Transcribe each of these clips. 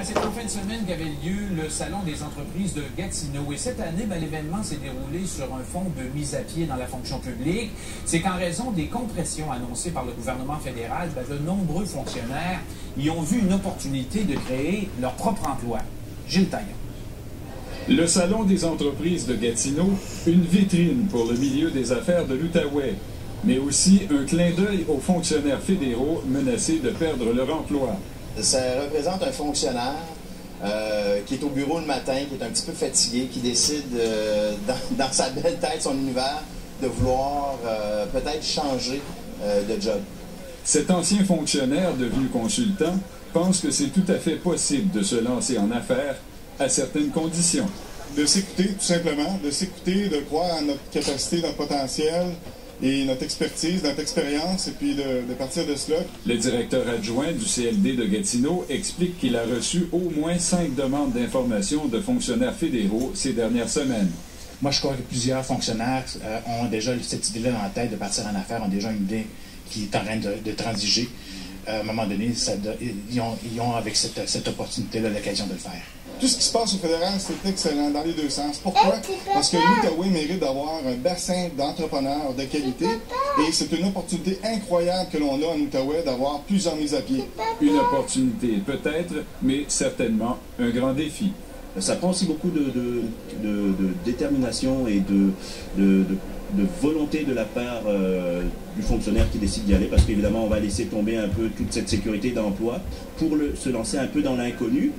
C'est en fin de semaine qu'avait lieu le Salon des entreprises de Gatineau. Et cette année, l'événement s'est déroulé sur un fond de mise à pied dans la fonction publique. C'est qu'en raison des compressions annoncées par le gouvernement fédéral, de nombreux fonctionnaires y ont vu une opportunité de créer leur propre emploi. Gilles Taillon. Le Salon des entreprises de Gatineau, une vitrine pour le milieu des affaires de l'Outaouais, mais aussi un clin d'œil aux fonctionnaires fédéraux menacés de perdre leur emploi. Ça représente un fonctionnaire qui est au bureau le matin, qui est un petit peu fatigué, qui décide dans sa belle tête, son univers, de vouloir peut-être changer de job. Cet ancien fonctionnaire devenu consultant pense que c'est tout à fait possible de se lancer en affaires à certaines conditions. De s'écouter, tout simplement, de s'écouter, de croire à notre capacité, notre potentiel et notre expertise, notre expérience, et puis de partir de cela. Le directeur adjoint du CLD de Gatineau explique qu'il a reçu au moins 5 demandes d'information de fonctionnaires fédéraux ces dernières semaines. Moi, je crois que plusieurs fonctionnaires ont déjà cette idée-là dans la tête de partir en affaires, ont déjà une idée qui est en train de transiger. À un moment donné, ils ont avec cette opportunité-là l'occasion de le faire. Tout ce qui se passe au fédéral, c'est excellent dans les deux sens. Pourquoi? Parce que l'Outaouais mérite d'avoir un bassin d'entrepreneurs de qualité et c'est une opportunité incroyable que l'on a en Outaouais d'avoir plusieurs mises à pied. Une opportunité peut-être, mais certainement un grand défi. Ça prend aussi beaucoup de détermination et de volonté de la part du fonctionnaire qui décide d'y aller, parce qu'évidemment on va laisser tomber un peu toute cette sécurité d'emploi pour se lancer un peu dans l'inconnu.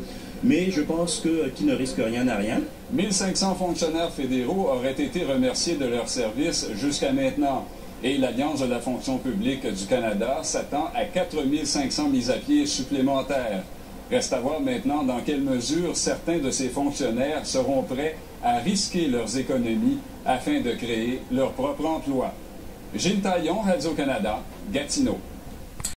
Mais je pense que qui ne risque rien n'a rien. 1500 fonctionnaires fédéraux auraient été remerciés de leur service jusqu'à maintenant. Et l'Alliance de la fonction publique du Canada s'attend à 4500 mises à pied supplémentaires. Reste à voir maintenant dans quelle mesure certains de ces fonctionnaires seront prêts à risquer leurs économies afin de créer leur propre emploi. Gilles Taillon, Radio-Canada, Gatineau.